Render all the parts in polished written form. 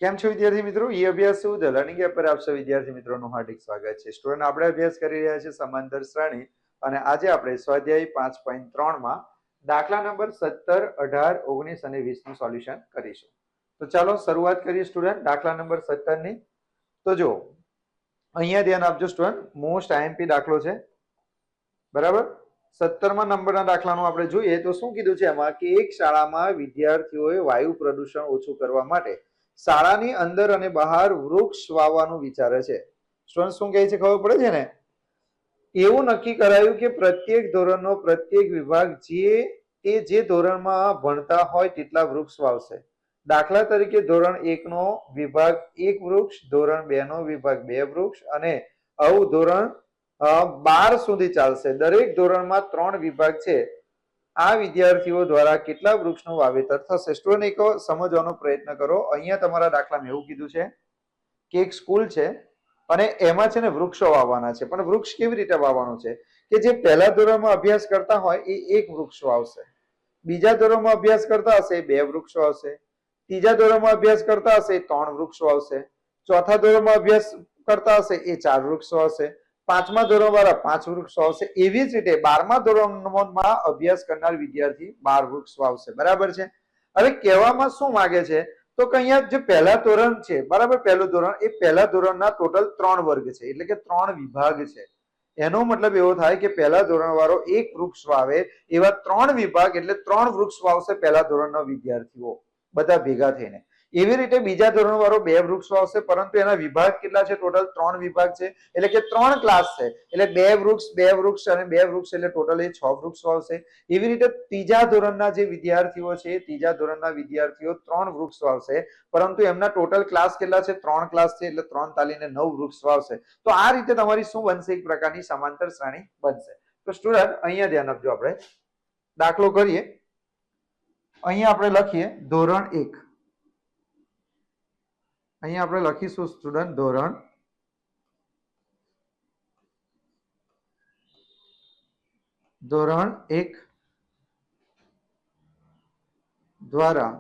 કેમ છો વિદ્યાર્થી મિત્રો? ઈ અભ્યાસ શું ધ લર્નિંગ એપ પર આપ સૌ વિદ્યાર્થી મિત્રોનું હાર્દિક સ્વાગત છે. સ્ટુડન્ટ આપણે અભ્યાસ કરી રહ્યા છીએ સમાંતર શ્રેણી અને આજે આપણે સ્વાધ્યાય 5.3 માં દાખલા નંબર 17, 18, 19 અને 20 નું સોલ્યુશન કરીશું. તો ચાલો શરૂઆત કરીએ સ્ટુડન્ટ દાખલા નંબર 17 ની. તો જો અહીંયા ધ્યાન આપજો સ્ટુડન્ટ, મોસ્ટ આઈએમપી દાખલો છે. બરાબર? 17મા નંબરના દાખલાનું આપણે જોઈએ તો શું કીધું છે એમાં કે એક શાળામાં વિદ્યાર્થીઓએ વાયુ પ્રદૂષણ ઓછું કરવા માટે શાળાની અંદર અને બહાર વૃક્ષ વાવવાનું વિચારે છે. સ્ટુડન્ટ શું કહે છે ખબર પડે છે ને? એવું નક્કી કરાયું કે પ્રત્યેક ધોરણનો પ્રત્યેક વિભાગ જે ધોરણમાં ભણતા હોય તેટલા વૃક્ષ વાવશે. દાખલા તરીકે ધોરણ 1 નો વિભાગ 1 વૃક્ષ, ધોરણ 2 નો વિભાગ 2 વૃક્ષ અને આવું ધોરણ 12 સુધી ચાલશે. દરેક ધોરણમાં 3 વિભાગ છે. આ વિદ્યાર્થીઓ દ્વારા કેટલા વૃક્ષનું વાવેતર થશે? સ્ટુડન્ટ એક સમજવાનો પ્રયત્ન કરો. અહીંયા તમારા દાખલામાં એવું કીધું છે કે એક સ્કૂલ છે અને એમાં છે ને વૃક્ષો વાવવાના છે. પણ વૃક્ષ કેવી રીતે વાવવાનું છે કે જે પહેલા ધોરણમાં અભ્યાસ કરતા હોય એ 1 વૃક્ષ વાવશે, બીજા ધોરણમાં અભ્યાસ કરતા હશે 2 વૃક્ષો આવશે, ત્રીજા ધોરણમાં અભ્યાસ કરતા હશે 3 વૃક્ષો આવશે, ચોથા ધોરણમાં અભ્યાસ કરતા હશે એ 4 વૃક્ષો આવશે, 5મા ધોરણ વાળા 5 વૃક્ષો આવશે. એવી જ રીતે 12મા ધોરણમાં અભ્યાસ કરનાર વિદ્યાર્થી 12 વૃક્ષ વાવશે. બરાબર છે? હવે કહેવામાં શું માંગે છે તો કે અહીંયા જે પહેલા ધોરણ છે, બરાબર, પહેલું ધોરણ, એ પહેલા ધોરણના ટોટલ 3 વર્ગ છે, એટલે કે 3 વિભાગ છે. એનો મતલબ એવો થાય કે પહેલા ધોરણ વાળો 1 વૃક્ષ વાવે એવા 3 વિભાગ એટલે 3 વૃક્ષ વાવશે પહેલા ધોરણના વિદ્યાર્થીઓ બધા ભેગા થઈને. એવી રીતે બીજા ધોરણ વાળો 2 વૃક્ષ વાવશે, પરંતુ એના વિભાગ કેટલા છે? ટોટલ 3 વિભાગ છે, એટલે કે 3 ક્લાસ છે, એટલે 2 વૃક્ષ 2 વૃક્ષ અને 2 વૃક્ષ એટલે ટોટલ એ 6 વૃક્ષ વાવશે. એવી રીતે ત્રીજા ધોરણના જે વિદ્યાર્થીઓ છે, ત્રીજા ધોરણના વિદ્યાર્થીઓ 3 વૃક્ષ વાવશે, પરંતુ એમના ટોટલ ક્લાસ કેટલા છે? 3 ક્લાસ છે, એટલે 3 તાલીને 9 વૃક્ષ વાવશે. તો આ રીતે તમારી શું બનશે? એક પ્રકારની સમાંતર શ્રેણી બનશે. તો સ્ટુડન્ટ અહીંયા ધ્યાન આપજો, આપણે દાખલો કરીએ. અહીંયા આપણે લખીએ ધોરણ 1. અહીંયા આપણે લખીશું સ્ટુડન્ટ ધોરણ 1 દ્વારા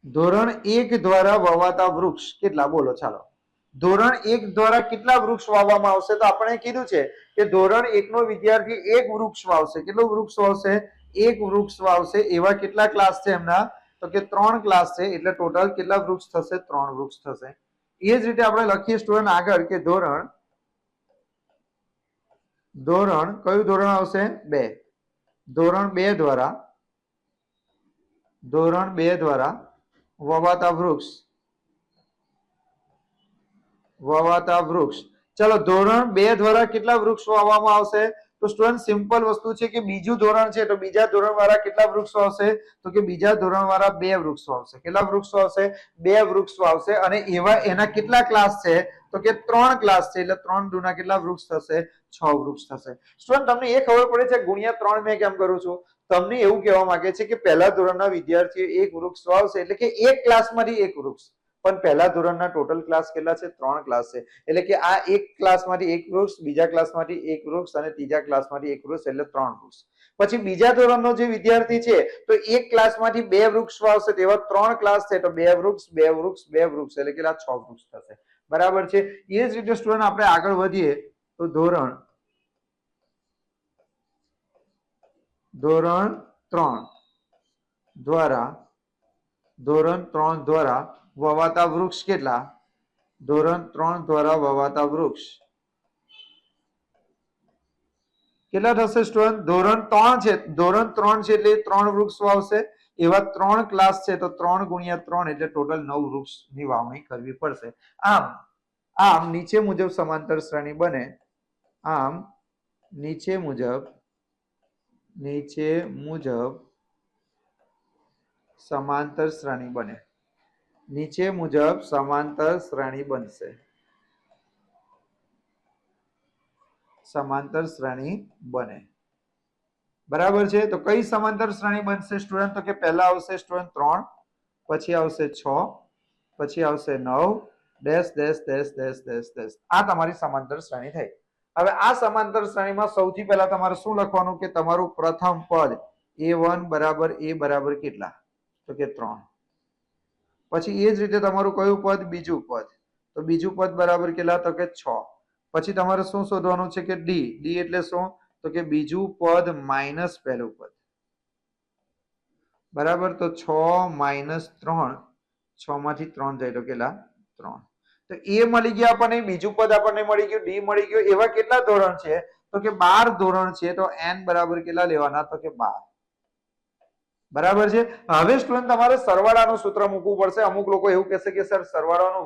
ધોરણ 1 દ્વારા વવાતા વૃક્ષ કેટલા? બોલો ચાલો. ધોરણ 1 દ્વારા કેટલા વૃક્ષ વાવવામાં આવશે? તો આપણે કીધું છે કે ધોરણ 1 નો વિદ્યાર્થી 1 વૃક્ષ વાવશે. કેટલું વૃક્ષ વાવશે? 1 વૃક્ષ વાવશે. એવા કેટલા ક્લાસ છે એમના? તો કે 3 ક્લાસ છે, એટલે ટોટલ કેટલા વૃક્ષ થશે? 3 વૃક્ષ થશે. એ જ રીતે આપણે લખીએ સ્ટુડન્ટ આગળ કે ધોરણ કયું ધોરણ આવશે? 2. ધોરણ 2 દ્વારા વવાતા વૃક્ષ. ચલો, ધોરણ 2 દ્વારા કેટલા વૃક્ષ વાવવામાં આવશે? તો સ્ટુડન્ટ સિમ્પલ વસ્તુ છે કે બીજું ધોરણ છે, તો બીજા ધોરણ વાળા કેટલા વૃક્ષો આવશે? તો કે બીજા ધોરણ વાળા 2 વૃક્ષો આવશે. કેટલા વૃક્ષો આવશે? 2 વૃક્ષો આવશે. અને એના કેટલા ક્લાસ છે? તો કે 3 ક્લાસ છે, એટલે 3 દુના કેટલા વૃક્ષ થશે? 6 વૃક્ષ થશે. સ્ટુડન્ટ તમને એ ખબર પડે છે ગુણ્યા 3 મેં કેમ કરું છું? તમને એવું કહેવા માંગે છે કે પહેલા ધોરણના વિદ્યાર્થીઓ 1 વૃક્ષ વાવશે, એટલે કે એક ક્લાસમાંથી 1 વૃક્ષ. પણ પહેલા ધોરણના ટોટલ ક્લાસ કેટલા છે? 3 ક્લાસ છે, એટલે કે આ એક ક્લાસમાંથી 1 વૃક્ષ, બીજા ક્લાસમાંથી 1 વૃક્ષ અને ત્રીજા ક્લાસમાંથી 1 વૃક્ષ, એટલે 3 વૃક્ષ. પછી બીજા ધોરણનો જે વિદ્યાર્થી છે તો એક ક્લાસમાંથી 2 વૃક્ષ વાવશે, તેવા 3 ક્લાસ છે, તો 2 વૃક્ષ 2 વૃક્ષ 2 વૃક્ષ એટલે કેટલા? 6 વૃક્ષ થશે. બરાબર છે? એ જ રીતે સ્ટુડન્ટ આપણે આગળ વધીએ તો ધોરણ 3 દ્વારા વવાતા વૃક્ષ કેટલા? ધોરણ 3 દ્વારા વવાતા વૃક્ષ કેટલા થશે સ્ટુડન્ટ? ધોરણ 3 છે, એટલે 3 વૃક્ષ વાવશે. એવા 3 ક્લાસ છે, તો 3 ગુણ્યા 3 એટલે ટોટલ 9 વૃક્ષની વાવણી કરવી પડશે. આમ નીચે મુજબ સમાંતર શ્રેણી બને. નીચે મુજબ સમાંતર શ્રેણી બને. નીચે મુજબ સમાંતર શ્રેણી બનશે. સમાંતર શ્રેણી બને. બરાબર છે? તો કઈ સમાંતર શ્રેણી બનશે સ્ટુડન્ટ? તો કે પહેલા આવશે સ્ટુડન્ટ 3, પછી આવશે 6, પછી આવશે 9 dash dash dash dash dash dash. આ તમારી સમાંતર શ્રેણી થઈ. હવે આ સમાંતર શ્રેણીમાં સૌથી પહેલા તમારે શું લખવાનું કે તમારું પ્રથમ પદ a1 બરાબર a બરાબર કેટલા, તો કે 3. પછી એ જ રીતે તમારું કયું પદ, બીજું પદ, તો બીજું પદ બરાબર કેટલા, તો કે 6. પછી તમારે શું શોધવાનું છે કે ડી એટલે શું, તો કે બીજું પદ માઇનસ પહેલું પદ, બરાબર. તો 6 માઇનસ 3, 6 માંથી 3 જાય તો કેટલા, 3. તો એ મળી ગયા આપણને, બીજું પદ આપણને મળી ગયું, ડી મળી ગયું. એવા કેટલા ધોરણ છે, તો કે 12 ધોરણ છે. તો n બરાબર કેટલા લેવાના, તો કે 12. બરાબર છે. હવે સ્ટુડન્ટ તમારે સરવાળાનું સૂત્ર મૂકવું પડશે. અમુક લોકો એવું કહેશે કે સર સરવાળાનું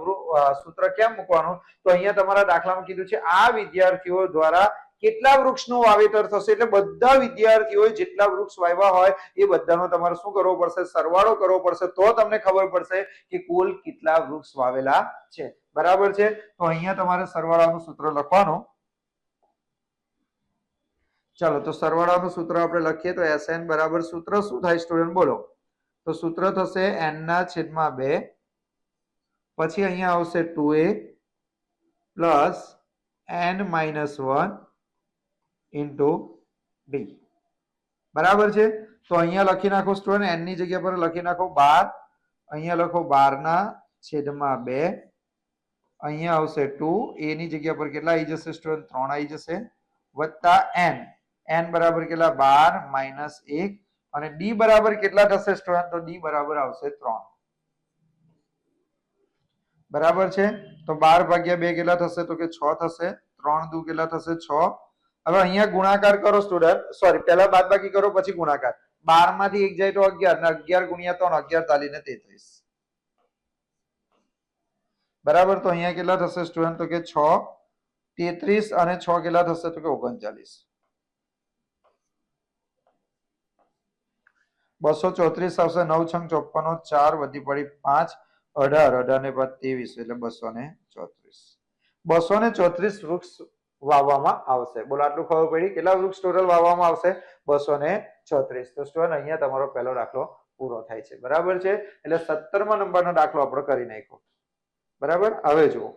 સૂત્ર કેમ મૂકવાનું, તો અહીંયા તમારા દાખલામાં કીધું છે આ વિદ્યાર્થીઓ દ્વારા કેટલા વૃક્ષનું વાવેતર થશે, એટલે બધા વિદ્યાર્થીઓએ જેટલા વૃક્ષ વાવ્યા હોય એ બધાનો તમારે શું કરવો પડશે, સરવાળો કરવો પડશે. તો તમને ખબર પડશે કે કુલ કેટલા વૃક્ષ વાવેલા છે. બરાબર છે. તો અહીંયા તમારે સરવાળાનું સૂત્ર લખવાનું. ચાલો તો સરવાળાનું સૂત્ર આપણે લખીએ તો SN બરાબર સૂત્ર શું થાય સ્ટુડન્ટ, બોલો. તો સૂત્ર થશે n ના છેદમાં 2, પછી અહીંયા આવશે 2a plus n minus 1 into d. બરાબર છે. તો અહીંયા લખી નાખો સ્ટુડન્ટ, n ની જગ્યા પર લખી નાખો 12, અહીંયા લખો 12 ના છેદમાં 2, અહીંયા આવશે 2, a ની જગ્યા પર કેટલા આવી જશે સ્ટુડન્ટ, 3 આવી જશે, વત્તા n બરાબર કેટલા, 12 માઇનસ 1, અને d બરાબર કેટલા થશે સ્ટુડન્ટ, તો d બરાબર આવશે 3. બરાબર છે. તો 12 ભાગ્યા 2 કેટલા થશે, તો કે 6 થશે. 3 દુ કેટલા થશે, 6. હવે અહીંયા ગુણાકાર કરો સ્ટુડન્ટ, સોરી પહેલા બાદબાકી કરો પછી ગુણાકાર. 12 માંથી 1 જાય તો 11, ને 11 ગુણ્યા 3, 11 તાલીને 33. બરાબર. તો અહીંયા કેટલા થશે સ્ટુડન્ટ, તો કે 6, 33 અને 6 કેટલા થશે, તો કે 39. 234 આવશે. 9 છંગ 54, 4 વધી પડી 5, 18, 18 ને બાદ 23 એટલે 234. 234 વૃક્ષ વાવવામાં આવશે. બોલો આટલું ખબર પડી. કેટલા વૃક્ષ ટોટલ વાવવામાં આવશે, 234. તો સ્ટુડન્ટ અહીંયા તમારો પહેલો દાખલો પૂરો થાય છે. બરાબર છે. એટલે 17મા નંબરનો દાખલો આપણે કરી નાખ્યો. બરાબર. હવે જુઓ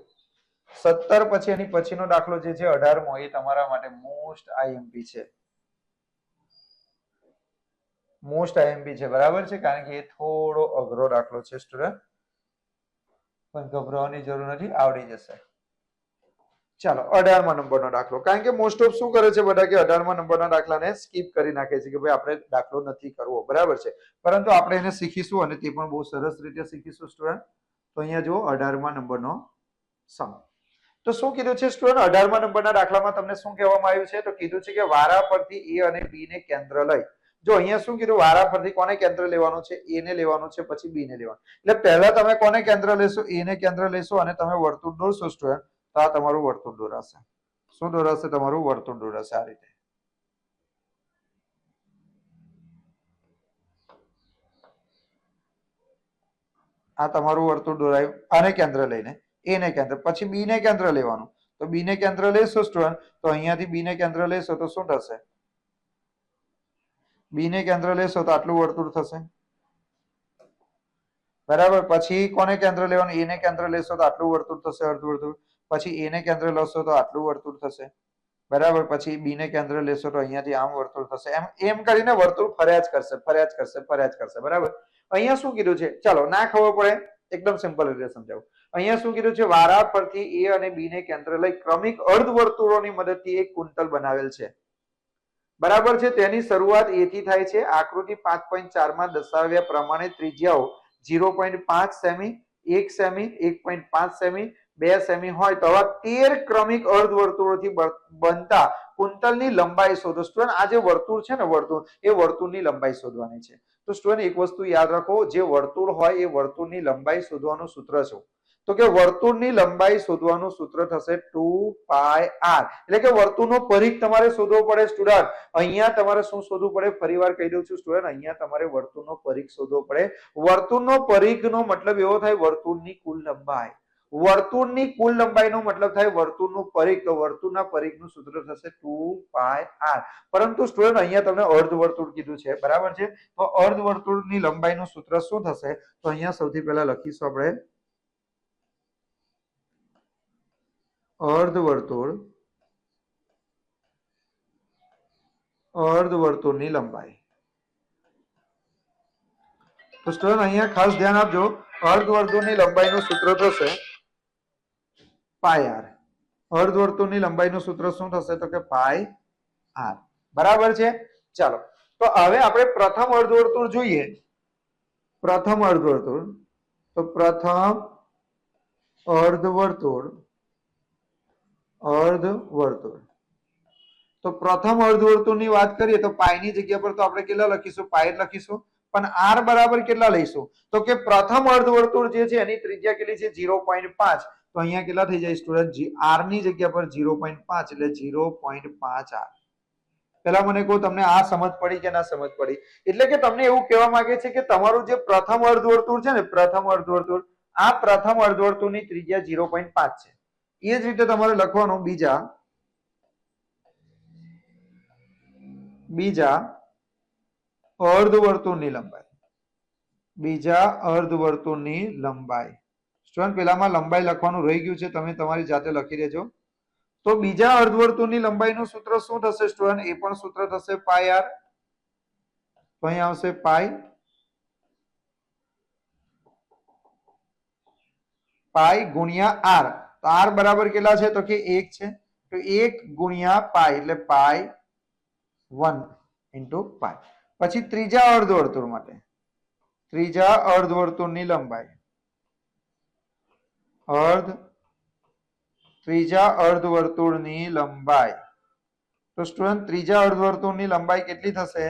17 પછી એની પછીનો દાખલો જે છે 18મો, એ તમારા માટે મોસ્ટ આઈએમપી છે. મોસ્ટ આઈએમપી છે. બરાબર છે. કારણ કે એ થોડો અઘરો દાખલો છે સ્ટુડન્ટ, પણ ગભરાવાની જરૂર નથી, આવડી જશે. ચાલો 18મા નંબરનો દાખલો. કારણ કે મોસ્ટ ઓફ શું કરે છે બધા કે 18મા નંબરના દાખલાને સ્કીપ કરી નાખે છે કે ભાઈ આપણે દાખલો નથી કરવો. બરાબર છે. પરંતુ આપણે એને શીખીશું અને તે પણ બહુ સરસ રીતે શીખીશું સ્ટુડન્ટ. તો અહીંયા જુઓ 18મા નંબરનો સમ. તો શું કીધું છે સ્ટુડન્ટ, 18મા નંબરના દાખલામાં તમને શું કહેવામાં આવ્યું છે, તો કીધું છે કે વારા પરથી a અને b ને કેન્દ્ર લઈ. જો અહીંયા શું કીધું, વારા પરથી કોને કેન્દ્ર લેવાનું છે, a ને લેવાનું છે, પછી b ને લેવાનું. એટલે પહેલા તમે કોને કેન્દ્ર લેશો, a ને કેન્દ્ર લેશો અને તમે વર્તુળ દોરશો સ્ટુડન્ટ, તો આ તમારું વર્તુળ દોરાશે. શું દોરાશે, તમારું વર્તુળ દોરાશે આ રીતે. આ તમારું વર્તુળ દોરાયું આને કેન્દ્ર લઈને, a ને કેન્દ્ર, પછી b ને કેન્દ્ર લેવાનું. તો b ને કેન્દ્ર લેશો સ્ટુડન્ટ, તો અહીંયાથી b ને કેન્દ્ર લેશો તો શું થશે, b ને કેન્દ્ર લેશો તો આટલું વર્તુળ થશે. બરાબર. પછી કોને કેન્દ્ર લેવાનું, a ને કેન્દ્ર લેશો તો આટલું વર્તુળ થશે, અર્ધવર્તુળ. પછી a ને કેન્દ્ર લેશો તો આટલું વર્તુળ થશે. બરાબર. પછી b ને કેન્દ્ર લેશો તો અહીંયાથી આમ વર્તુળ થશે. એમ કરીને વર્તુળ ફર્યા જ કરશે, ફર્યા જ કરશે, ફર્યા જ કરશે. બરાબર. અહીંયા શું કીધું છે, ચાલો ના ખબર પડે એકદમ સિમ્પલ રીતે સમજાવું. અહીંયા શું કીધું છે, વારા પરથી a અને b ને કેન્દ્ર લઈ ક્રમિક અર્ધવર્તુળોની મદદથી એક કુંતલ બનાવેલ છે. બરાબર છે. તેની શરૂઆત a થી થાય છે. આકૃતિ 5.4 માં દર્શાવ્યા પ્રમાણે ત્રિજ્યાઓ 0.5 સેમી, 1 સેમી, 1.5 સેમી, 2 સેમી હોય તો આવા 13 ક્રમિક અર્ધવર્તુળોથી બનતા કુંતલની લંબાઈ શોધો. સ્ટુડન્ટ આ જે વર્તુળ છે ને, વર્તુળ, એ વર્તુળની લંબાઈ શોધવાની છે. તો સ્ટુડન્ટ એક વસ્તુ યાદ રાખો, જે વર્તુળ હોય એ વર્તુળની લંબાઈ શોધવાનું સૂત્ર છે. તો કે વર્તુળની લંબાઈ શોધવાનું સૂત્ર થશે 2πr. એટલે કે વર્તુળનો પરિઘ તમારે શોધવો પડે સ્ટુડન્ટ. અહીંયા તમારે શું શોધવું પડે, ફરીવાર કહી દઉં છું સ્ટુડન્ટ, અહીંયા તમારે વર્તુળનો પરિઘ શોધવો પડે. વર્તુળનો પરિઘનો મતલબ એવો થાય વર્તુળની કુલ લંબાઈ. વર્તુળની કુલ લંબાઈનો મતલબ થાય વર્તુળનું પરિઘ. તો વર્તુળના પરિઘનું સૂત્ર થશે 2πr. પરંતુ સ્ટુડન્ટ અહીંયા તમને અર્ધવર્તુળ કીધું છે. બરાબર છે. તો અર્ધવર્તુળની લંબાઈનું સૂત્ર શું થશે, તો અહીંયા સૌથી પહેલા લખીશું આપણે અર્ધવર્તુળની લંબાઈ. તો સ્ટુડન્ટ અહીંયા ખાસ ધ્યાન આપજો, અર્ધવર્તુળની લંબાઈનું સૂત્ર થશે પાઈ આર. અર્ધવર્તુળની લંબાઈનું સૂત્ર શું થશે તો કે પાઈ આર. બરાબર છે. ચાલો તો હવે આપણે પ્રથમ અર્ધવર્તુળ જોઈએ. પ્રથમ અર્ધવર્તુળ, તો પ્રથમ અર્ધવર્તુળ તો પ્રથમ અર્ધવર્તુળની વાત કરીએ તો પાઈની જગ્યા પર તો આપણે કેટલા લખીશું? પાઈ લખીશું. પણ આર બરાબર કેટલા લઈશું? તો કે પ્રથમ અર્ધવર્તુળ જે છે એની ત્રિજ્યા કેટલી છે? 0.5. તો અહીંયા કેટલા થઈ જાય સ્ટુડન્ટ? આર ની જગ્યા પર 0.5 એટલે 0.5 આર. પેલા મને કહો, તમને આ સમજ પડી કે ના સમજ પડી? એટલે કે તમને એવું કહેવા માંગે છે કે તમારું જે પ્રથમ અર્ધવર્તુળ છે ને, પ્રથમ અર્ધવર્તુળ, આ પ્રથમ અર્ધવર્તુળની ત્રિજ્યા 0.5 છે. એ જ રીતે તમારે લખવાનું બીજા અર્ધવર્તુળની લંબાઈ. બીજા અર્ધવર્તુળની લંબાઈ. સ્ટુડન્ટ પેલામાં લંબાઈ લખવાનું રહી ગયું છે, તમે તમારી જાતે લખી દેજો. તો બીજા અર્ધવર્તુળની લંબાઈનું સૂત્ર શું થશે સ્ટુડન્ટ? એ પણ સૂત્ર થશે પાઈ આર. તો અહીં આવશે પાઈ ગુણ્યા આર. તો આર બરાબર કેટલા છે તો કે 1 છે. તો 1 ગુણ્યા પાઈ એટલે પાઈ 1 ઇન્ટુ પાઈ. પછી ત્રીજા અર્ધવર્તુળ માટે, ત્રીજા અર્ધવર્તુળની લંબાઈ, ત્રીજા અર્ધવર્તુળની લંબાઈ. તો સ્ટુડન્ટ ત્રીજા અર્ધવર્તુળની લંબાઈ કેટલી થશે?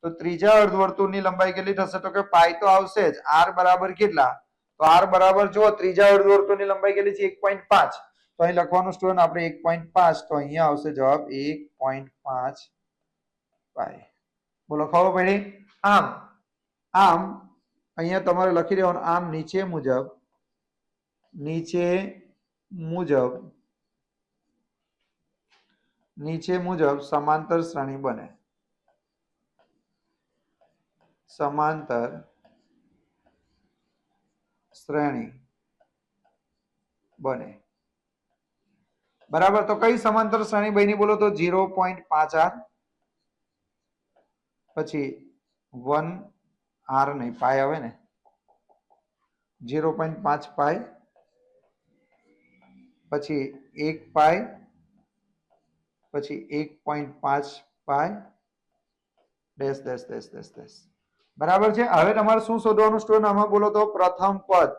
તો ત્રીજા અર્ધવર્તુળની લંબાઈ કેટલી થશે તો કે પાઈ તો આવશે જ. આર બરાબર કેટલા? તો આર બરાબર જો ત્રીજા અર્ધવર્તુળની લંબાઈ કેટલી છે? 1.5. તો અહીં લખવાનું સ્ટુડન્ટ આપણે 1.5. તો અહીંયા આવશે જવાબ 1.5 પાઈ. બોલો, ખબર પડી? આમ અહીંયા તમારે લખી દેવાનું, આમ નીચે મુજબ સમાંતર શ્રેણી બને. સમાંતર શ્રેણી બને. બરાબર. તો કઈ સમાંતર શ્રેણી બની બોલો તો? 0.5 આર, પછી 1 આર નહીં, પાઈ આવે ને, 0.5 પાઈ, પછી 1 પાઈ, પછી 1.5 pi, dash dash dash dash dash. બરાબર છે. હવે તમારે શું શોધવાનું સ્ટુડન્ટ? આમાં બોલો તો પ્રથમ પદ.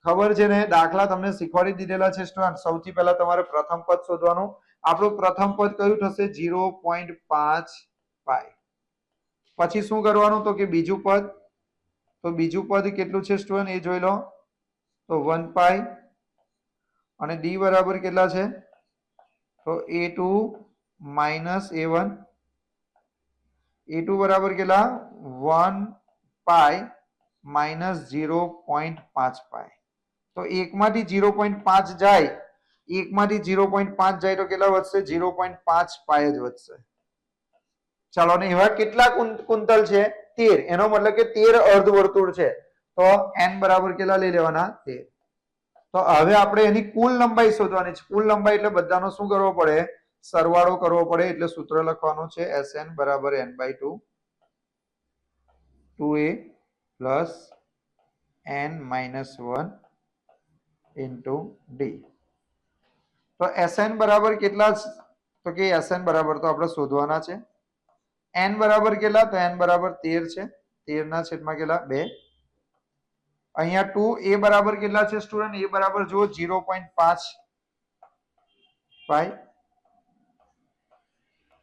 ખબર છે ને, દાખલા તમને શીખવાડી દીધેલા છે સ્ટુડન્ટ. સૌથી પહેલા તમારે પ્રથમ પદ શોધવાનું. આપણું પ્રથમ પદ કયું થશે? 0.5 પાઈ. પછી શું કરવાનું તો કે બીજું પદ. તો બીજું પદ કેટલું છે સ્ટુડન્ટ એ જોઈ લો. તો 1 પાઈ. અને ડી બરાબર કેટલા છે? તો a2 માઇનસ a1. a2 બરાબર કેટલા? 1 પાઈ માઇનસ 0.5 પાઈ. તો 1 માંથી 0.5 જાય, 1 માંથી 0.5 જાય તો કેટલા વધશે? 0.5 પાઈ જ વધશે. ચાલો, ને એવા કેટલા કુંતલ છે? 13. એનો મતલબ કે 13 અર્ધવર્તુળ છે. તો n બરાબર કેટલા લઈ લેવાના? 13. તો હવે આપણે એની કુલ લંબાઈ શોધવાની છે. કુલ લંબાઈ એટલે બધાનો શું કરવો પડે? સરવાળો કરવો પડે. એટલે સૂત્ર લખવાનું છે Sn બરાબર n/2 2a plus n-1 into D. તો Sn બરાબર કેટલા? તો કે Sn બરાબર તો આપણે શોધવાના છે. n બરાબર કેટલા? તો n બરાબર 13 છે. 13 ના છેદમાં કેટલા? 2. અહીંયા 2a બરાબર કેટલા છે સ્ટુડન્ટ? a બરાબર જુઓ 0.5 પાઈ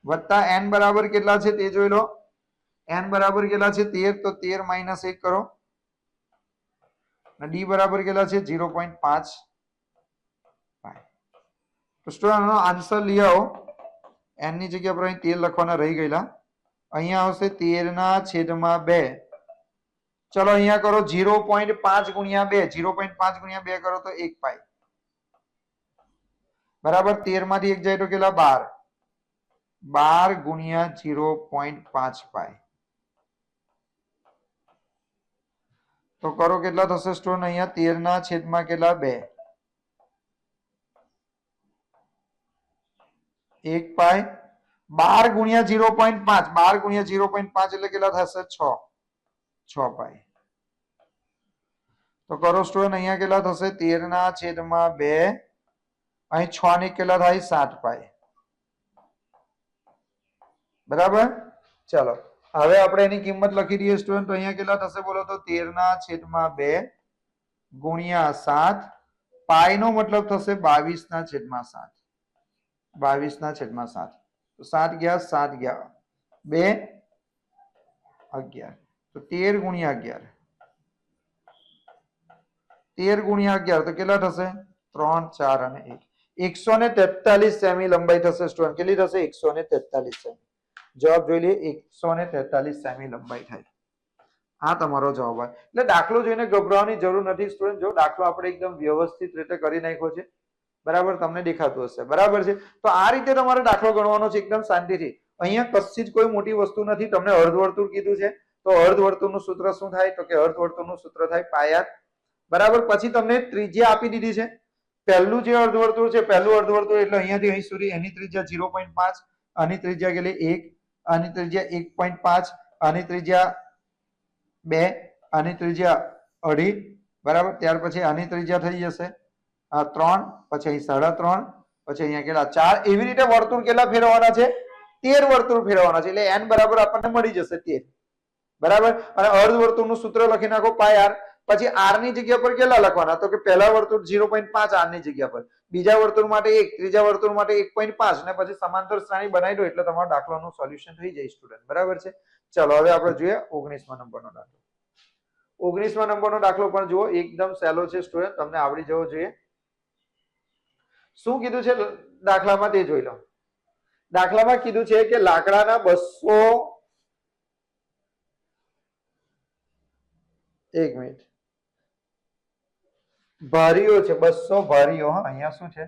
વત્તા n બરાબર કેટલા છે તે જોઈ લો. n બરાબર કેટલા છે? 13. તો 13 માઇનસ 1 કરો. ડી બરાબર કેટલા છે? 0.5 પાઈ. તો સ્ટુડન્ટ આનો આન્સર લઈ આવો. n ની જગ્યા પર અહીં 13 લખવાના રહી ગયેલા. અહીંયા આવશે 13 ના છેદમાં 2. ચલો અહીંયા કરો 0.5 ગુણ્યા 2. 0.5 ગુણ્યા 2 કરો તો 1 પાઈ. બરાબર. 13 માંથી 1 જાય તો કેટલા? 12. 12 ગુણ્યા 0.5 પાઈ. તો કરો કેટલા થશે સ્ટુડન્ટ? અહીંયા 13 ના છેદમાં કેટલા? 2. 1 પાઈ 12 ગુણ્યા 0.5 12 ગુણ્યા 0.5 એટલે કેટલા થશે 6 પાઈ તો કરો સ્ટુડન્ટ અહીંયા કેટલા થશે 13/2 અહીં 6 ને કેટલા થાય 7 પાઈ બરાબર ચાલો હવે આપણે એની કિંમત લખી દઈએ સ્ટુડન્ટ તો અહીંયા કેટલા થશે બોલો તો 13/2 ગુણ્યા 7 પાઈ નો મતલબ થશે 22/7 22/7 તો 7 ગયા 7 ગયા 2 11 તો 13 ગુણ્યા 11 13 ગુણ્યા 11 તો કેટલા થશે 3 4 અને 1 143 સેમી લંબાઈ થશે સ્ટુડન્ટ કેટલી થશે 143 સેમી જવાબ જોઈ લઈએ 143 સેમી લંબાઈ થાય આ તમારો જવાબ હોય એટલે દાખલો જોઈને ગભરાવાની જરૂર નથી સ્ટુડન્ટ જો દાખલો આપણે એકદમ વ્યવસ્થિત રીતે કરી નાખ્યો છે બરાબર તમને દેખાતું હશે બરાબર છે તો આ રીતે તમારે દાખલો ગણવાનો છે એકદમ શાંતિથી અહીંયા કશી જ કોઈ મોટી વસ્તુ નથી તમને અર્ધવર્તુળ કીધું છે તો અર્ધવર્તુળનું સૂત્ર શું થાય તો કે અર્ધવર્તુળનું સૂત્ર થાય પાઈ આર બરાબર પછી તમને ત્રિજ્યા આપી દીધી છે પહેલું જે અર્ધવર્તુળ છે પહેલું અર્ધવર્તુળ એટલે અહીંયાથી અહીં સુધી એની ત્રિજ્યા 0.5 આની ત્રિજ્યા કેટલી 1 આની ત્રિજ્યા 1.5 આની ત્રિજ્યા 2 આની ત્રિજ્યા 2.5 બરાબર ત્યાર પછી આની ત્રિજ્યા થઈ જશે આ 3 પછી અહીં 3.5 પછી અહીંયા કેટલા 4 એવી રીતે વર્તુળ કેટલા ફેરવવાના છે 13 વર્તુળ ફેરવવાના છે એટલે n બરાબર આપણને મળી જશે 13 બરાબર અને અર્ધવર્તુળનું સૂત્ર લખી નાખો પાઈ આર પછી r ની જગ્યા પર કેટલા લખવાના તો કે પહેલા વર્તુળ 0.5 r ની જગ્યા પર બીજા વર્તુળ માટે 1 ત્રીજા વર્તુળ માટે 1.5 અને પછી સમાંતર શ્રેણી બનાવી દો એટલે તમારો દાખલાનું સોલ્યુશન થઈ જાય સ્ટુડન્ટ બરાબર છે ચલો હવે આપણે જોઈએ 19મા નંબરનો દાખલો 19મા નંબરનો દાખલો પણ જુઓ એકદમ સહેલો છે સ્ટુડન્ટ તમને આવડી જવો જોઈએ શું કીધું છે દાખલામાં તે જોઈ લો દાખલામાં કીધું છે કે લાકડાના 200 એક મિનિટ ભારીઓ છે 200 ભારીઓ હા અહીંયા શું છે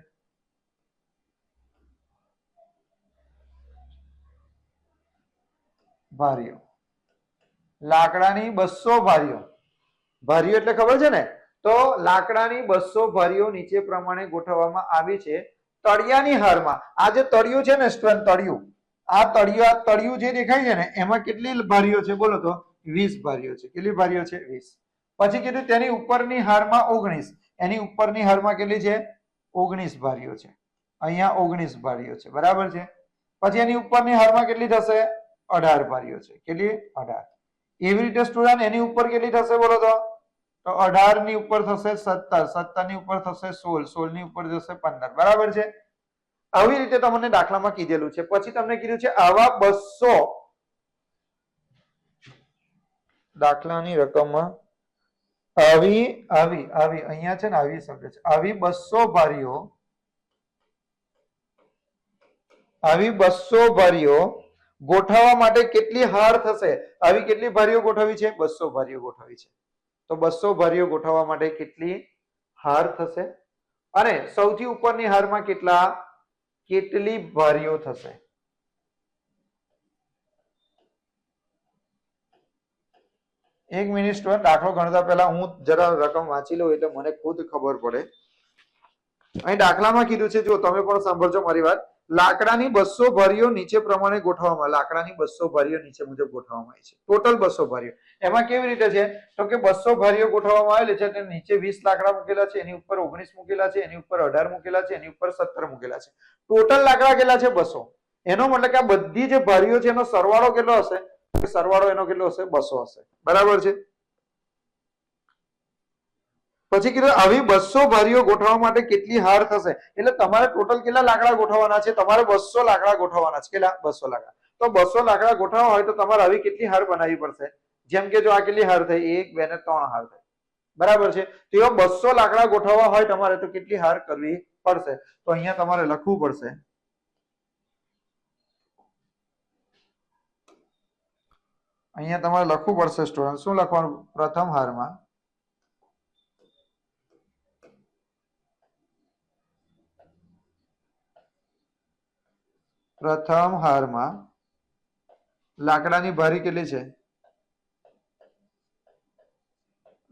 ભારીઓ લાકડાની 200 ભારીઓ ભારીઓ એટલે ખબર છે ને તો લાકડાની 200 ભારીઓ નીચે પ્રમાણે ગોઠવવામાં આવી છે તળિયાની હારમાં આ જે તળિયું છે ને સ્ટુડન્ટ તળિયું આ તળિયું જે દેખાય છે ને એમાં કેટલી ભારીઓ છે બોલો તો 20 ભારીઓ છે કેટલી ભારીઓ છે 20 પછી કીધું તેની ઉપરની હારમાં 19 એની ઉપરની હારમાં કેટલી છે 19 ભારીઓ છે અહીંયા 19 ભારીઓ છે બરાબર છે પછી એની ઉપરની હારમાં કેટલી થશે 18 ભારીઓ છે કેટલી 18 એવી રીતે સ્ટુડન્ટ એની ઉપર કેટલી થશે બોલો તો 18 ની ઉપર થશે 17 17 ની ઉપર થશે 16 16 ની ઉપર જશે 15 બરાબર છે આવી રીતે તમને દાખલામાં કીધેલું છે પછી તમને કીધું છે આવા 200 દાખલાની રકમમાં આવી અહીંયા છે ને આવી શબ્દ છે આવી 200 ભારીઓ ગોઠવવા માટે કેટલી હાર થશે આવી કેટલી ભારીઓ ગોઠવી છે 200 ભારીઓ ગોઠવી છે તો 200 ભારીઓ ગોઠવવા માટે કેટલી હાર થશે અને સૌથી ઉપરની હારમાં કેટલી ભારીઓ થશે એક મિનિટ સ્ટુડન્ટ દાખલો ગણતા પહેલા હું જરા રકમ વાંચી લઉં એટલે મને ખુદ ખબર પડે અહીં દાખલામાં કીધું છે જો તમે પણ સાંભળજો મારી વાત લાકડાની 200 ભારીઓ નીચે પ્રમાણે ગોઠવવામાં લાકડાની 200 ભારીઓ નીચે મુજબ ગોઠવવામાં આવી છે ટોટલ 200 ભારીઓ એમાં કેવી રીતે છે તો કે 200 ભારીઓ ગોઠવવામાં આવેલી છે એટલે નીચે 20 લાકડા મૂકેલા છે એની ઉપર 19 મૂકેલા છે એની ઉપર 18 મૂકેલા છે એની ઉપર 17 મૂકેલા છે ટોટલ લાકડા કેટલા છે 200 એનો મતલબ કે આ બધી જે ભારીઓ છે એનો સરવાળો કેટલો હશે સરવાળો એનો કેટલો હશે 200 હશે બરાબર છે પછી કીધું આવી 200 ભારીઓ ગોઠવવા માટે કેટલી હાર થશે એટલે તમારે ટોટલ કેટલા લાકડા ગોઠવવાના છે તમારે 200 લાકડા ગોઠવવાના છે કેટલા 200 લાકડા તો 200 લાકડા ગોઠવવા હોય તો તમારે આવી કેટલી હાર બનાવવી પડશે જેમ કે જો આ કેટલી હાર થઈ 1 2 ને 3 હાર થઈ બરાબર છે તો એવા 200 લાકડા ગોઠવવા હોય તમારે તો કેટલી હાર કરવી પડશે તો અહીંયા તમારે લખવું પડશે અહીંયા તમારે લખવું પડશે સ્ટુડન્ટ શું લખવાનું પ્રથમ હારમાં લાકડાની ભારી કેટલી છે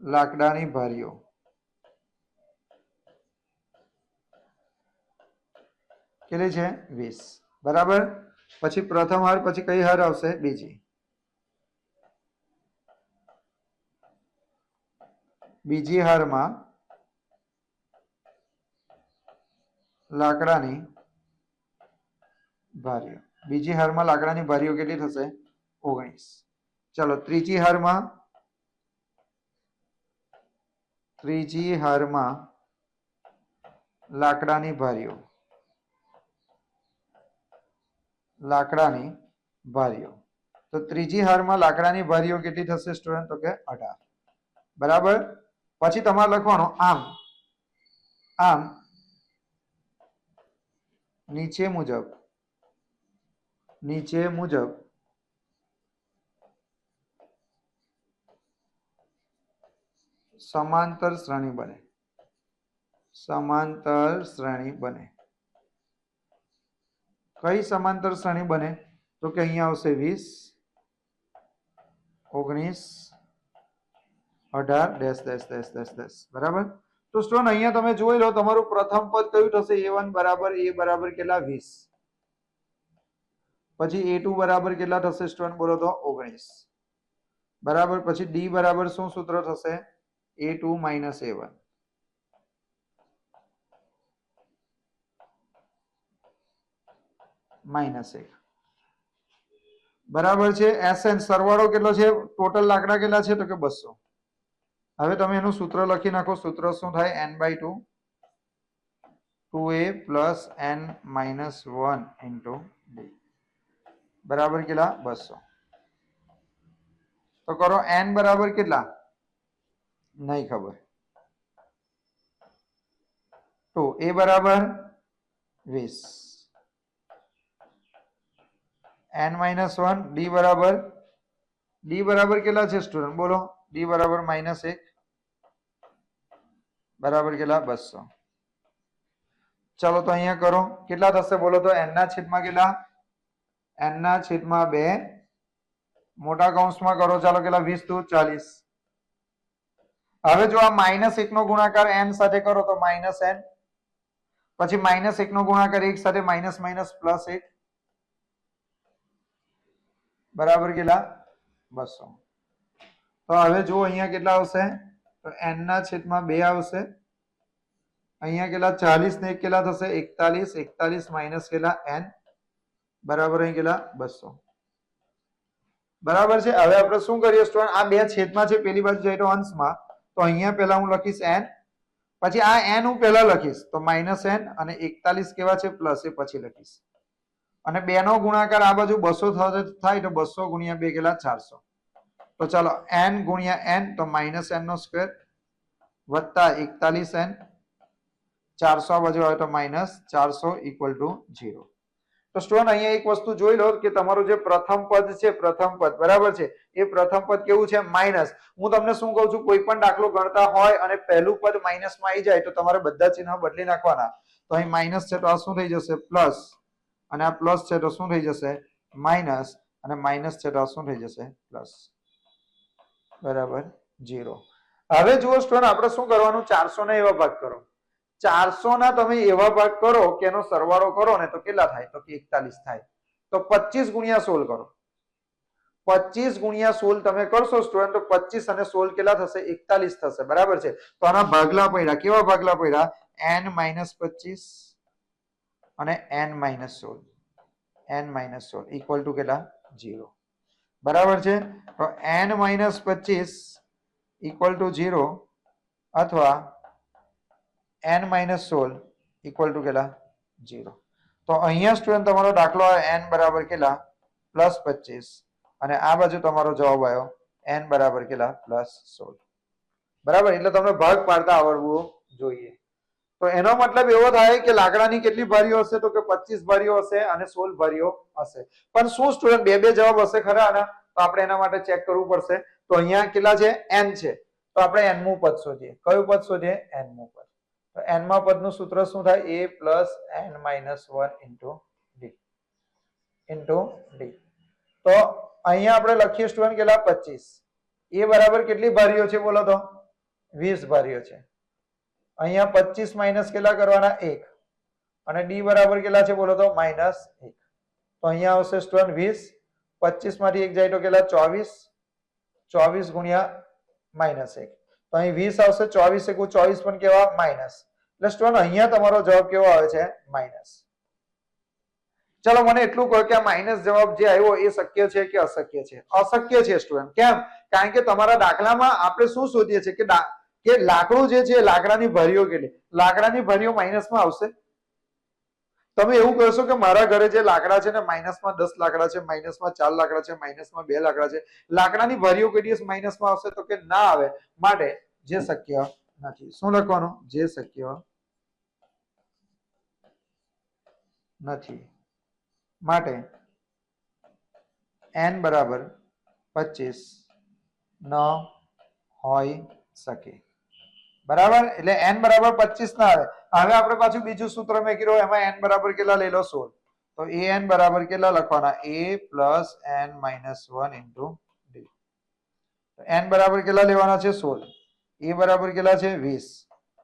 લાકડાની ભારીઓ કેટલી છે 20 બરાબર. પછી પ્રથમ હાર પછી કઈ હાર આવશે? બીજી. બીજી હારમાં લાકડાની બારીઓ. બીજી હારમાં લાકડાની બારીઓ કેટલી થશે? 19. ચલો ત્રીજી હારમાં લાકડાની બારીઓ. તો ત્રીજી હારમાં લાકડાની બારીઓ કેટલી થશે સ્ટુડન્ટ? તો કે 18. બરાબર. પછી તમારે લખવાનું આમ નીચે મુજબ સમાંતર શ્રેણી બને. કઈ સમાંતર શ્રેણી બને? તો કે અહીંયા આવશે 20, 19, 18 -- બરાબર. તો સ્ટુડન્ટ અહીંયા તમે જોઈ લો તમારું પ્રથમ પદ કયું થશે? a1 બરાબર કેટલા? 20. પછી a2 બરાબર કેટલા થશે સ્ટુડન્ટ? બોલો તો 19. બરાબર. પછી d બરાબર શું સૂત્ર થશે? a2 - a1. -1. બરાબર છે. SN સરવાળો કેટલો છે? ટોટલ લાકડા કેટલા છે? તો કે 200. હવે તમે એનું સૂત્ર લખી નાખો. સૂત્ર શું થાય? n/2 2a + n - 1 * d. બરાબર કેટલા? 200. તો કરો n બરાબર કેટલા? નહીં ખબર. તો a બરાબર 20, n - 1, d બરાબર કેટલા છે સ્ટુડન્ટ? બોલો. d બરાબર -1 બરાબર કેટલા? 200. ચલો તો અહીંયા કરો. કેટલા થશે બોલો તો? n ના છેદમાં કેટલા? n ના છેદમાં 2 મોટા કૌંસમાં કરો. ચાલો કેટલા? 20 × 40. હવે જો આ -1 નો ગુણાકાર n સાથે કરો તો -n. પછી -1 નો ગુણાકાર 1 સાથે +1. બરાબર કેટલા? 200. તો હવે જો અહીંયા કેટલા આવશે? તો n ના છેદમાં 2 આવશે. અહીંયા કેટલા? 40 ને 1 કેટલા થશે? 41. 41 - કેટલા? n. બરાબર. અહીં કેટલા? 200. બરાબર છે. હવે આપણે શું કરીએ સ્ટુડન્ટ? આ બે છેદમાં છે, પેલી બાજુ જાય તો અંશમાં. તો અહીંયા પહેલા હું લખીશ n. પછી આ n હું પહેલા લખીશ તો -n, અને 41 કેવા છે? પ્લસ, એ પછી લખીશ. અને 2 નો ગુણાકાર આ બાજુ 200 થાય તો 200 × 2 કેટલા? 400. તો ચાલો n × n તો -n² વત્તા 41n 400 આ બાજુ આવે તો -400 = 0. તો સ્ટુડન્ટ અહીંયા એક વસ્તુ જોઈ લો કે તમારું જે પ્રથમ પદ છે, બરાબર છે, એ પ્રથમ પદ કેવું છે? માઇનસ. હું તમને શું કહું છું? કોઈ પણ દાખલો ગણતા હોય અને પહેલું પદ માઇનસમાં આવી જાય તો તમારે બધા ચિહ્ન બદલી નાખવાના. તો અહીં માઇનસ છે તો આ શું થઈ જશે? પ્લસ. અને આ પ્લસ છે તો શું થઈ જશે? માઇનસ. અને માઇનસ છે તો આ શું થઈ જશે? પ્લસ. બરાબર 0. હવે જુઓ સ્ટુડન્ટ, આપણે શું કરવાનું? 400 ના એવા ભાગ કરો. 400 ના તમે એવા ભાગ કરો કે એનો સરવાળો કરો ને તો કેટલા થાય? તો 41 થાય. તો 25 × 16 કરો. 25 × 16 તમે કરશો સ્ટુડન્ટ તો 25 અને 16 કેટલા થશે? 41 થશે. બરાબર છે. તો આના ભાગલા પડ્યા. કેવા ભાગલા પડ્યા? n - 25 અને n - 16. n - 16 = કેટલા? 0. બરાબર છે. તો n - 25 = 0 અથવા n - 16 = કેટલા? 0. તો અહીંયા સ્ટુડન્ટ તમારો દાખલો n બરાબર કેટલા? +25. અને આ બાજુ તમારો જવાબ આવ્યો n બરાબર કેટલા? +16. બરાબર. એટલે તમને ભાગ પાડતા આવડવું જોઈએ. તો એનો મતલબ એવો થાય કે લાકડાની કેટલી બારીઓ હશે? તો કે 25 બારીઓ હશે અને 16 બારીઓ હશે. પણ શું સ્ટુડન્ટ બે જવાબ હશે ખરા આના? તો આપણે એના માટે ચેક કરવું પડશે. તો અહીંયા કેટલા છે? n છે. તો આપણે n મું પદ શોધીએ. કયું પદ શોધીએ? n મું પદ. તો n માં પદનું સૂત્ર શું થાય? a + n - 1 * d. તો અહીંયા આપણે લખીએ સ્ટુડન્ટ કેટલા? 25. a બરાબર કેટલી બારીઓ છે બોલો તો? 20 બારીઓ છે. અહીંયા 25 માઇનસ કેટલા કરવાના? 1. અને d બરાબર કેટલા છે બોલો તો? -1. તો અહીંયા આવશે સ્ટુડન્ટ 20, 25 માંથી 1 જાય તો કેટલા 24, 24 ગુણ્યા -1, તો અહીં 20 આવશે, 24 એકુ 24 પણ કેવા માઇનસ, એટલે સ્ટુડન્ટ અહીંયા તમારો જવાબ કેવો આવે છે માઇનસ. ચલો મને એટલું કહો કે આ માઇનસ જવાબ જે આવ્યો એ શક્ય છે કે અશક્ય છે? અશક્ય છે સ્ટુડન્ટ. કેમ? કારણ કે તમારા દાખલામાં આપણે શું શોધીએ છીએ કે લાકડું જે છે લાકડાની ભરીઓ કેટલી, લાકડાની ભરીઓ માઇનસમાં આવશે. તમે એવું કહેશો કે મારા ઘરે જે લાકડા છે ને માઇનસમાં 10 લાકડા છે, માઇનસમાં 4 લાકડા છે, માઇનસમાં 2 લાકડા છે, લાકડાની ભરીઓ કેટલી માઇનસમાં આવશે? તો કે ના આવે. માટે જે શક્ય નથી. શું લખવાનું? જે શક્ય નથી. માટે n બરાબર 25 ન હોઈ શકે. બરાબર? એટલે n બરાબર 25 ના આવે. હવે આપણે પાછું બીજું સૂત્ર મેં કીધું, એમાં n બરાબર કેટલા લઈ લો 16. તો an બરાબર કેટલા લખવાના? a plus n minus 1 into d. n બરાબર કેટલા લેવાના છે? 16. a બરાબર કેટલા છે? 20.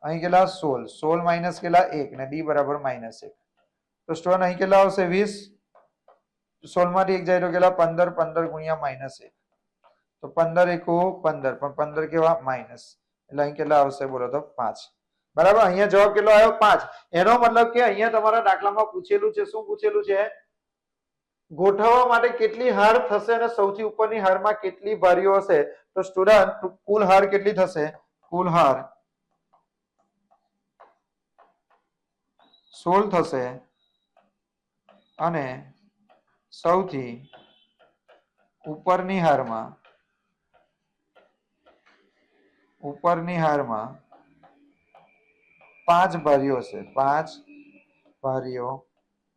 અહીં કેટલા? 16. 16 માઇનસ કેટલા? 1 ને d બરાબર -1. તો સ્ટુડન્ટ અહીં કેટલા આવશે? 20. 16 માંથી 1 જાય તો કેટલા? 15. 15 ગુણ્યા -1, તો 15 એકુ 15, પણ 15 કેવા માઇનસ, એટલે અહીં કેટલા આવશે બોલો તો 5. બરાબર? અહીંયા જવાબ કેટલો આવ્યો? 5. એનો મતલબ કે અહીંયા તમારા દાખલામાં પૂછેલું છે, શું પૂછેલું છે? ગોઠવવા માટે કેટલી હાર થશે અને સૌથી ઉપરની હારમાં કેટલી ભરીઓ હશે? તો સ્ટુડન્ટ કુલ હાર કેટલી થશે? કુલ હાર 16 થશે અને સૌથી ઉપરની હારમાં 5 ભરીઓ હશે, 5 ભરીઓ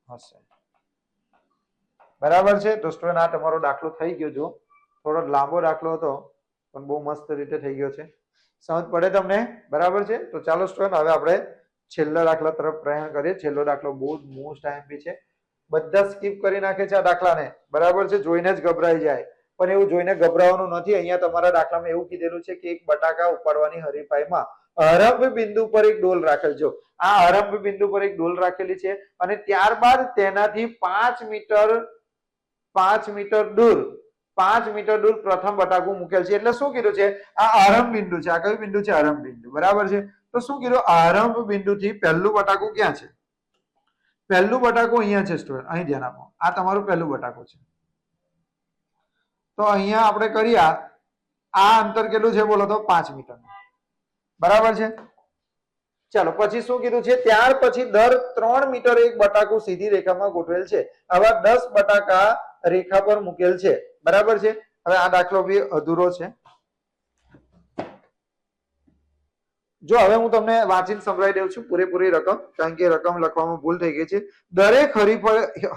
હશે. બરાબર છે? તો સ્ટુડન્ટ આ તમારો દાખલો થઈ ગયો. જો થોડો લાંબો દાખલો હતો પણ બહુ મસ્ત રીતે થઈ ગયો છે. સમજ પડે તમને? બરાબર છે? તો ચાલો સ્ટુડન્ટ હવે આપણે છેલ્લા દાખલા તરફ પ્રયાણ કરીએ. છેલ્લો દાખલો બહુ જ મોસ્ટ આઈએમપી છે. બધા સ્કીપ કરી નાખે છે આ દાખલાને. બરાબર છે? જોઈને જ ગભરાઈ જાય, પણ એવું જોઈને ગભરાવાનું નથી. અહીંયા તમારા દાખલામાં એવું કીધેલું છે કે એક બટાકા ઉપાડવાની હરીફાઈમાં આરંભ બિંદુ પર એક ડોલ રાખેલ. જો આ આરંભ બિંદુ પર એક ડોલ રાખેલી છે અને ત્યારબાદ તેનાથી 5 મીટર દૂર પ્રથમ બટાકું મૂકેલ છે. એટલે શું કીધું છે? આ આરંભ બિંદુ છે. આ કયું બિંદુ છે? આરંભ બિંદુ. બરાબર છે? તો શું કીધું? આરંભ બિંદુથી પહેલું બટાકું ક્યાં છે? પહેલું બટાકું અહીંયા છે સ્ટુડન્ટ. અહીં ધ્યાન આપો. આ તમારું પહેલું બટાકું છે. તો અહીંયા આપણે કરીએ આ અંતર કેટલું છે બોલો તો? 5 મીટર. બરાબર છે? ચાલો પછી શું કીધું છે? ત્યાર પછી દર 3 મીટર એક બટાકું સીધી રેખામાં ગોઠવેલ છે. આવા 10 બટાકા રેખા પર મૂકેલ છે. બરાબર છે? હવે આ દાખલો બી અધૂરો છે. જો હવે હું તમને વાંચીને સંભળાવી દઉં છું પૂરેપૂરી રકમ, કારણ કે રકમ લખવામાં ભૂલ થઈ ગઈ છે. દરેક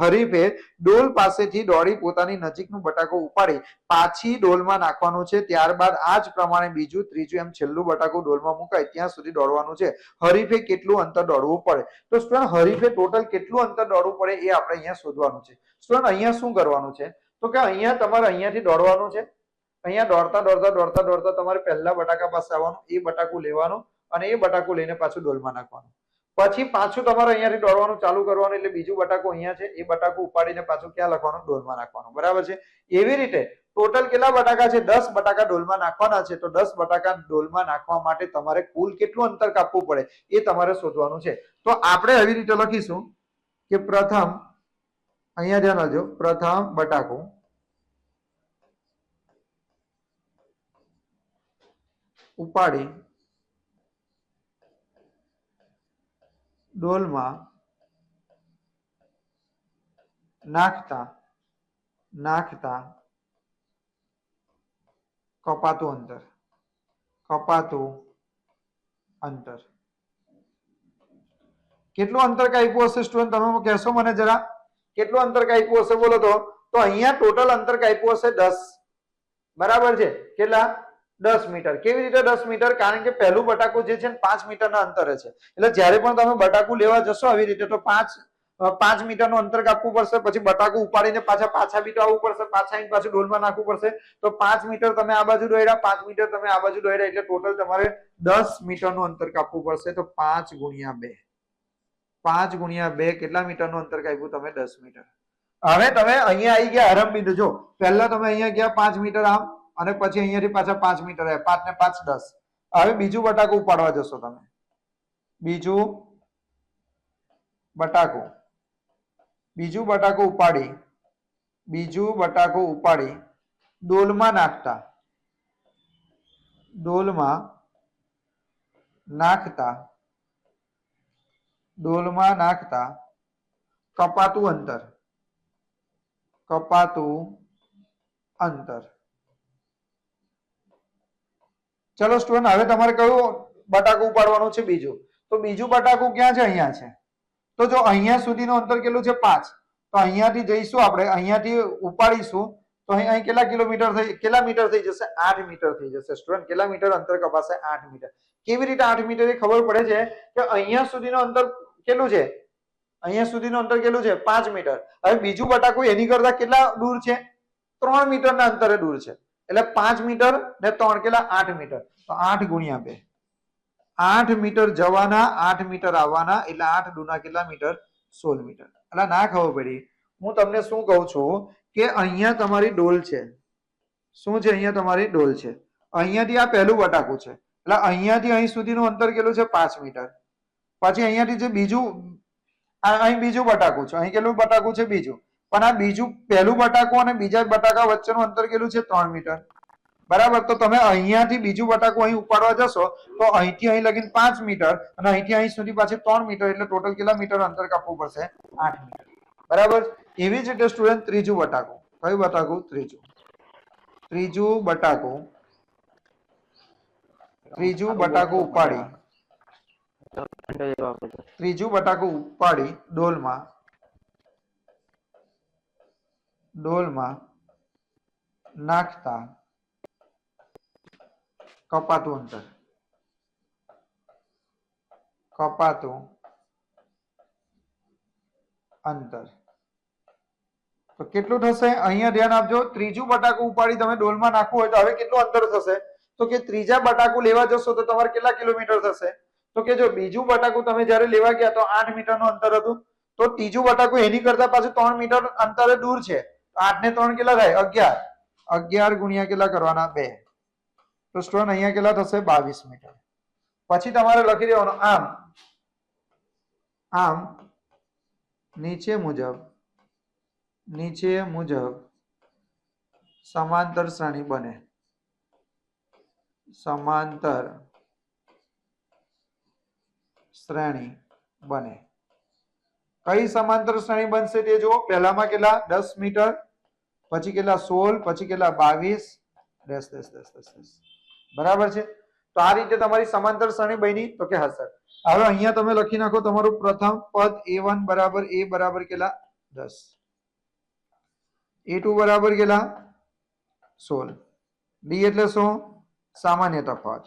હરીફે ડોલ પાસેથી દોડી પોતાની નજીકનું બટાકું ઉપાડી પાછી ડોલમાં નાખવાનું છે. ત્યારબાદ આ જ પ્રમાણે બીજું, ત્રીજું એમ છેલ્લું બટાકું ડોલમાં મુકાય ત્યાં સુધી દોડવાનું છે. હરીફે કેટલું અંતર દોડવું પડે? તો સ્ટુડન્ટ હરીફે ટોટલ કેટલું અંતર દોડવું પડે એ આપણે અહીંયા શોધવાનું છે. સ્ટુડન્ટ અહીંયા શું કરવાનું છે? તો કે અહીંયા તમારે અહીંયાથી દોડવાનું છે. અહીંયા દોડતા તમારે પહેલા બટાકા પાસે આવવાનું, એ બટાકું લેવાનું અને એ બટાકું લઈને પાછું ડોલમાં નાખવાનું. પછી પાછું તમારે અહીંયાથી દોડવાનું ચાલુ કરવાનું, એટલે બીજું બટાકું અહીંયા છે, એ બટાકું ઉપાડીને પાછું ક્યાં લખવાનું? ડોલમાં નાખવાનું. બરાબર છે? એવી રીતે ટોટલ કેટલા બટાકા છે? 10 બટાકા ડોલમાં નાખવાના છે. તો 10 બટાકા ડોલમાં નાખવા માટે તમારે કુલ કેટલું અંતર કાપવું પડે એ તમારે શોધવાનું છે. તો આપણે એવી રીતે લખીશું કે પ્રથમ, અહીંયા ધ્યાન રાખજો, પ્રથમ બટાકું ઉપાડી ડોલમાં નાખતા કપાતું અંતર કેટલું અંતર કાપ્યું હશે સ્ટુડન્ટ? તમે કહેશો મને જરા, કેટલું અંતર કાપ્યું હશે બોલો તો? તો અહીંયા ટોટલ અંતર કાપ્યું હશે 10. બરાબર છે? કેટલા? 10 મીટર. કેવી રીતે 10 મીટર? કારણ કે પહેલું બટાકું જે છે ને 5 મીટરના અંતરે છે. એટલે જ્યારે પણ તમે બટાકું લેવા જશો આવી રીતે તો 5 મીટરનું અંતર કાપવું પડશે. પછી બટાકું ઉપાડીને પાછા બી તો આવવું પડશે, પાછા આવીને પાછું ડોલમાં નાખવું પડશે. તો 5 મીટર તમે આ બાજુ દોડ્યા, 5 મીટર તમે આ બાજુ દોડ્યા, એટલે ટોટલ તમારે 10 મીટરનું અંતર કાપવું પડશે. તો 5 ગુણ્યા 2 કેટલા મીટરનું અંતર કાપ્યું તમે? 10 મીટર. હવે તમે અહીંયા આવી ગયા આરંભ બિંદુ. જો પહેલા તમે અહીંયા ગયા 5 મીટર આમ અને પછી અહીંયાથી પાછા 5 મીટર આવ્યા, 5 ને 5 10. હવે બીજું બટાકું ઉપાડવા જશો તમે. બીજું બટાકું ઉપાડી ડોલમાં નાખતા કપાતું અંતર. ચલો સ્ટુડન્ટ, હવે તમારે કયું બટાકું ઉપાડવાનું છે? બીજું. તો બીજું બટાકું ક્યાં છે? અહીંયા છે. તો જો અહીંયા સુધીનું અંતર કેટલું છે? 5. તો અહીંયાથી જઈશું આપણે, અહીંયાથી ઉપાડીશું તો અહીં કેટલા મીટર થઈ જશે? 8 મીટર થઈ જશે. સ્ટુડન્ટ, કેટલા મીટર અંતર કપાશે? 8 મીટર. કેવી રીતે 8 મીટર એ ખબર પડે છે કે અહીંયા સુધીનું અંતર કેટલું છે? અહીંયા સુધીનું અંતર કેટલું છે? 5 મીટર. હવે બીજું બટાકું એની કરતા કેટલા દૂર છે? 3 મીટરના અંતરે દૂર છે. એટલે 5 મીટર ને 3 કેટલા? 8 મીટર. તો 8 ગુણ્યા 2. 8 મીટર જવાના, 8 મીટર આવવાના, એટલે 8 દુના કેટલા મીટર? 16 મીટર. એટલે ના ખબર પડી. હું તમને શું કહું છું કે અહીંયા તમારી ડોલ છે. શું છે? અહીંયા તમારી ડોલ છે. અહીંયાથી આ પહેલું બટાકું છે. એટલે અહીંયાથી અહીં સુધીનું અંતર કેટલું છે? 5 મીટર. પછી અહીંયાથી જે બીજું, અહીં બીજું બટાકું છે. અહીં કેટલું બટાકું છે? બીજું. પણ આ બીજું પહેલું બટાકું અને બીજા બટાકા વચ્ચેનું અંતર કેટલું છે? 3 મીટર. બરાબર. તો તમે અહીંયાથી બીજું બટાકું અહીં ઉપાડવા જશો તો અહીંથી અહીં લગીને 5 મીટર અને અહીંથી અહીં સુધી પાછી 3 મીટર, એટલે ટોટલ કેટલા મીટર અંતર કાપવું પડશે? 8 મીટર. બરાબર. એવી જ રીતે સ્ટુડન્ટ ત્રીજું બટાકું. કયું બટાકું? ત્રીજું બટાકું ઉપાડી ડોલમાં નાખતા કપાતું અંતર. તો કેટલું થશે? અહીંયા ધ્યાન આપજો. ત્રીજું બટાકું ઉપાડી તમે ડોલમાં નાખવું હોય તો હવે કેટલું અંતર થશે? તો કે ત્રીજા બટાકું લેવા જશો તો તમારે કેટલા કિલોમીટર થશે? તો કે જો બીજું બટાકું તમે જ્યારે લેવા ગયા તો 8 મીટરનું અંતર હતું, તો ત્રીજું બટાકું એની કરતા પાછું 3 મીટર અંતરે દૂર છે. 8 ને 3 કેટલા થાય? 11. 11 ગુણ્યા કેટલા કરવાના? 2. તો સ્ટુડન્ટ અહીંયા કેટલા થશે? 22 મીટર. પછી તમારે લખી દેવાનું આમ નીચે મુજબ સમાંતર શ્રેણી બને. કઈ સમાંતર શ્રેણી બનશે તે જુઓ. પહેલામાં કેટલા? 10 મીટર, પછી કેટલા? 16, પછી કેટલા? 22, 10. બરાબર છે. તો આ રીતે તમારી સમાંતર શ્રેણી બની. તો કે હા સર. હવે અહીંયા તમે લખી નાખો તમારું પ્રથમ પદ a1 બરાબર a બરાબર કેટલા? 10. a2 બરાબર કેટલા? 16. d એટલે શું? સામાન્ય તફાવત.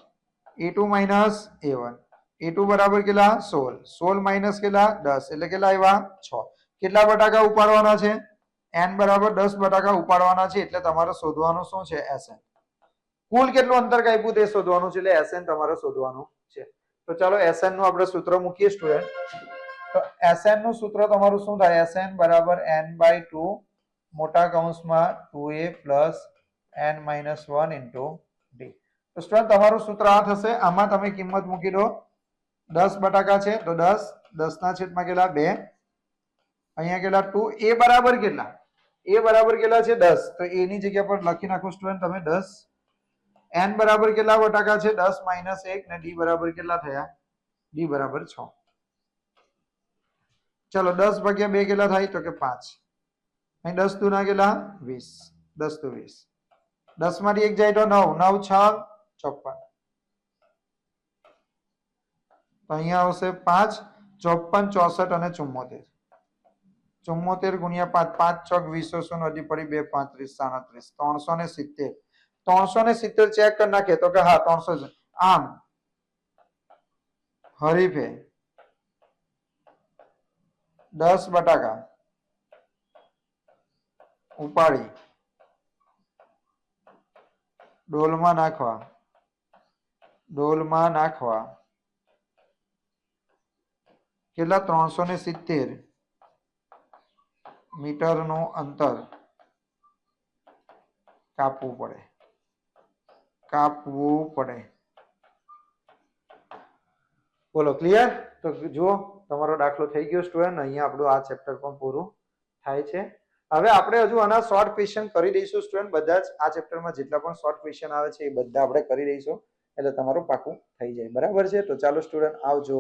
a2 minus a1. a2 બરાબર કેટલા? 16. 16 માઇનસ કેટલા? 10. એટલે કેટલા આવ્યા? 6. કેટલા બટાકા ઉપાડવાના છે? n બરાબર 10 બટાકા ઉપાડવાના છે. એટલે તમારે શોધવાનું શું છે? SN. કુલ કેટલું અંતર કાપ્યું તે શોધવાનું છે. એટલે SN તમારે શોધવાનું છે. તો ચાલો SN નું આપણે સૂત્ર મૂકીએ સ્ટુડન્ટ. તો SN નું સૂત્ર તમારું શું થાય? SN બરાબર n/2 મોટા કૌંસમાં 2a plus n-1 into d. તો સ્ટુડન્ટ તમારું સૂત્ર આ થશે. આમાં તમે કિંમત મૂકી દો. 10 બટાકા છે તો 10, 10 ના છેદમાં કેટલા? 2. અહીંયા કેટલા? 2. a બરાબર કેટલા? a બરાબર કેટલા છે? 10. તો a ની જગ્યા પર લખી નાખો સ્ટુડન્ટ તમે 10. n બરાબર કેટલા બટાકા છે? 10 માઇનસ 1 ને d બરાબર કેટલા થયા? d બરાબર 6. ચલો 10 ભાગ્યા 2 કેટલા થાય? તો કે 5. અહીં 10 દુના કેટલા? 20. 10 દુ 20. 10 માંથી 1 જાય તો 9. 9 6 54. તો અહીંયા આવશે 5, 54, 64 અને 74. 74 ગુણ્યા 5, 5 ચોક 20, 100 હજી પડી 2, 35, 37, 370 ચેક કરી નાખે તો કે હા 300. આમ હરીફે 10 બટાકા ઉપાડી ડોલમાં નાખવા કેટલા? 370 મીટરનું અંતર કાપવું પડે. બોલો ક્લિયર? તો જુઓ તમારો દાખલો થઈ ગયો સ્ટુડન્ટ. અહીંયા આપણું આ ચેપ્ટર પણ પૂરું થાય છે. હવે આપણે હજુ આના શોર્ટ ક્વેશ્ચન કરી દઈશું સ્ટુડન્ટ. બધા જ આ ચેપ્ટરમાં જેટલા પણ શોર્ટ ક્વેશ્ચન આવે છે એ બધા આપણે કરી દઈશું એટલે તમારું પાકું થઈ જાય. બરાબર છે? તો ચાલો સ્ટુડન્ટ આવજો.